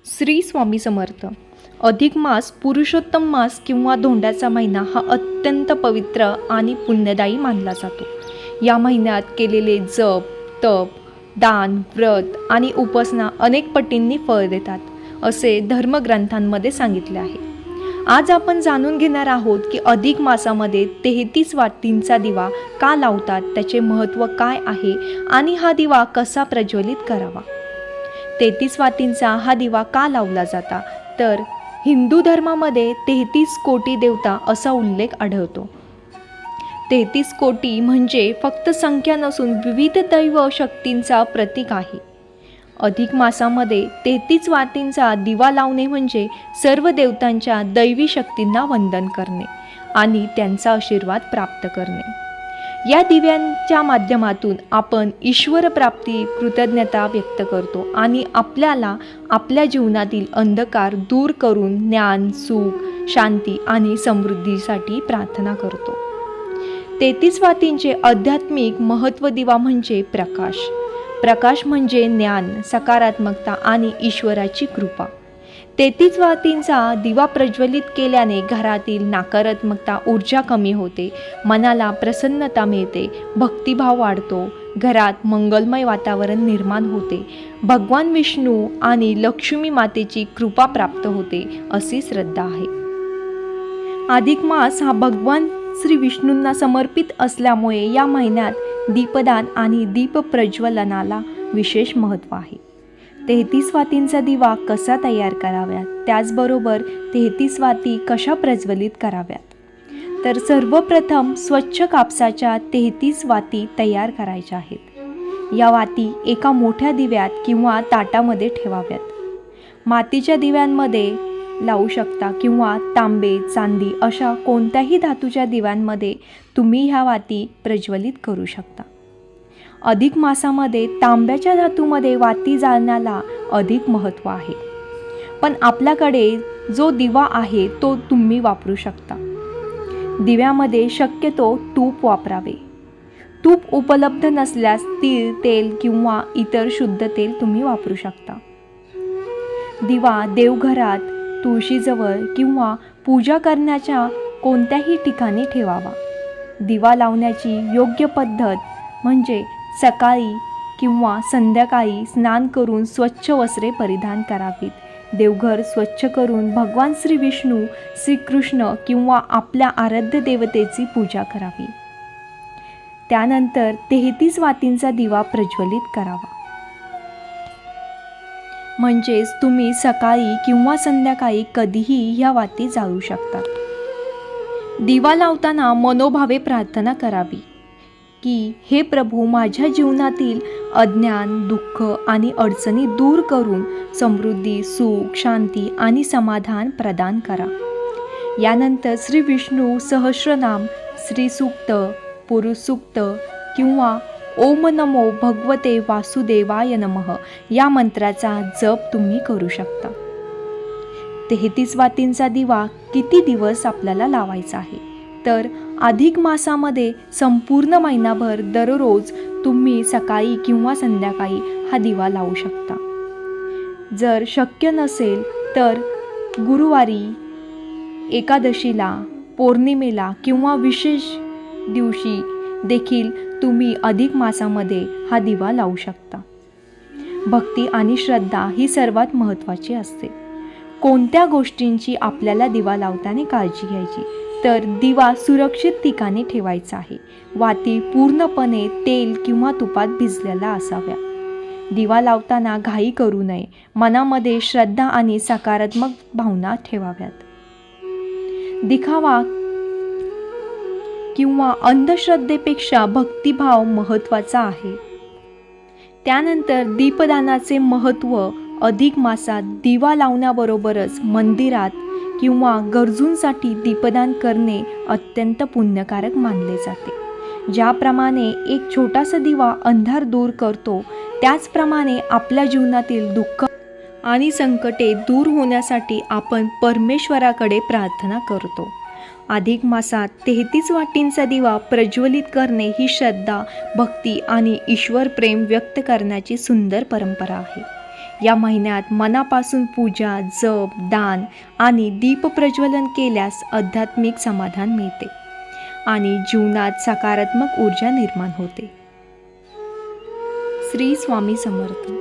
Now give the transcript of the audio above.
श्री स्वामी समर्थ. अधिक मास पुरुषोत्तम मास किंवा धोंड्याचा महिना हा अत्यंत पवित्र आणि पुण्यदायी मानला जातो. या महिन्यात केलेले जप, तप, दान, व्रत आणि उपासना अनेक पटींनी फळ देतात असे धर्मग्रंथांमध्ये सांगितले आहे. आज आपण जाणून घेणार आहोत की अधिक मासामध्ये 33 वातींचा दिवा का लावतात, त्याचे महत्त्व काय आहे आणि हा दिवा कसा प्रज्वलित करावा. 33 वातींचा हा दिवा का लावला जाता, तर हिंदू धर्मामध्ये 33 कोटी देवता असा उल्लेख आढळतो. 33 कोटी म्हणजे फक्त संख्या नसून विविध दैव शक्तींचा प्रतीक आहे. अधिक मासामध्ये 33 वातींचा दिवा लावणे म्हणजे सर्व देवतांच्या दैवी शक्तींना वंदन करणे आणि त्यांचा आशीर्वाद प्राप्त करणे. या दिव्यांच्या माध्यमातून आपण ईश्वर प्राप्ती कृतज्ञता व्यक्त करतो आणि आपल्याला आपल्या जीवनातील अंधकार दूर करून ज्ञान, सुख, शांती आणि समृद्धीसाठी प्रार्थना करतो. 33 वातींचे आध्यात्मिक महत्त्व. दिवा म्हणजे प्रकाश. प्रकाश म्हणजे ज्ञान, सकारात्मकता आणि ईश्वराची कृपा. 33 वातींचा दिवा प्रज्वलित केल्याने घरातील नकारात्मकता ऊर्जा कमी होते, मनाला प्रसन्नता मिळते, भक्तिभाव वाढतो, घरात मंगलमय वातावरण निर्माण होते, भगवान विष्णू आणि लक्ष्मी मातेची कृपा प्राप्त होते अशी श्रद्धा आहे. अधिक मास हा भगवान श्री विष्णूंना समर्पित असल्यामुळे या महिन्यात दीपदान आणि दीप प्रज्वलनाला विशेष महत्त्व आहे. 33 वातींचा दिवा कसा तयार कराव्यात, त्याचबरोबर 33 वाती कशा प्रज्वलित कराव्यात, तर सर्वप्रथम स्वच्छ कापसाच्या 33 वाती तयार करायच्या आहेत. या वाती एका मोठ्या दिव्यात किंवा ताटामध्ये ठेवाव्यात. मातीच्या दिव्यांमध्ये लावू शकता किंवा तांबे, चांदी अशा कोणत्याही धातूच्या दिव्यांमध्ये तुम्ही ह्या वाती प्रज्वलित करू शकता. अधिक मासामध्ये तांब्याच्या धातूमध्ये वाती जाळण्याला अधिक महत्त्व आहे, पण आपल्याकडे जो दिवा आहे तो तुम्ही वापरू शकता. दिव्यामध्ये शक्यतो तूप वापरावे. तूप उपलब्ध नसल्यास तीळ, तेल किंवा इतर शुद्ध तेल तुम्ही वापरू शकता. दिवा देवघरात, तुळशीजवळ किंवा पूजा करण्याच्या कोणत्याही ठिकाणी ठेवावा. दिवा लावण्याची योग्य पद्धत म्हणजे सकाळी किंवा संध्याकाळी स्नान करून स्वच्छ वस्त्रे परिधान करावीत. देवघर स्वच्छ करून भगवान श्री विष्णू, श्रीकृष्ण किंवा आपल्या आराध्य देवतेची पूजा करावी. त्यानंतर 33 वातींचा दिवा प्रज्वलित करावा. म्हणजेच तुम्ही सकाळी किंवा संध्याकाळी कधीही ह्या वाती जाळू शकता. दिवा लावताना मनोभावे प्रार्थना करावी की हे प्रभू, माझ्या जीवनातील अज्ञान, दुःख आणि अडचणी दूर करून समृद्धी, सुख, शांती आणि समाधान प्रदान करा. यानंतर श्री विष्णू सहस्रनाम, श्री सूक्त, पुरुष सूक्त किंवा ओम नमो भगवते वासुदेवाय नमः या मंत्राचा जप तुम्ही करू शकता. 33 वातींचा दिवा किती दिवस आपल्याला लावायचा आहे, तर अधिक मासामध्ये संपूर्ण महिनाभर दररोज तुम्ही सकाळी किंवा संध्याकाळी हा दिवा लावू शकता. जर शक्य नसेल तर गुरुवारी, एकादशीला, पौर्णिमेला किंवा विशेष दिवशी देखील तुम्ही अधिक मासामध्ये हा दिवा लावू शकता. भक्ती आणि श्रद्धा ही सर्वात महत्त्वाची असते. कोणत्या गोष्टींची आपल्याला दिवा लावताना काळजी घ्यायची, तर दिवा सुरक्षित ठिकाणी ठेवायचा आहे. वाती पूर्णपणे तेल किंवा तुपात भिजलेल्या असाव्या. दिवा लावताना घाई करू नये. मनामध्ये श्रद्धा आणि सकारात्मक भावना ठेवाव्यात. दिखावा किंवा अंधश्रद्धेपेक्षा भक्तिभाव महत्त्वाचा आहे. त्यानंतर दीपदानाचे महत्त्व. अधिक मासात दिवा लावण्याबरोबरच मंदिरात किंवा गरजूंसाठी दीपदान करणे अत्यंत पुण्यकारक मानले जाते. ज्याप्रमाणे एक छोटासा दिवा अंधार दूर करतो, त्याचप्रमाणे आपल्या जीवनातील दुःख आणि संकटे दूर होण्यासाठी आपण परमेश्वराकडे प्रार्थना करतो. अधिक मासात 33 वातींचा दिवा प्रज्वलित करणे ही श्रद्धा, भक्ती आणि ईश्वर प्रेम व्यक्त करण्याची सुंदर परंपरा आहे. या महिन्यात मनापासून पूजा, जप, दान आणि दीपप्रज्वलन केल्यास आध्यात्मिक समाधान मिळते आणि जीवनात सकारात्मक ऊर्जा निर्माण होते. श्री स्वामी समर्थ.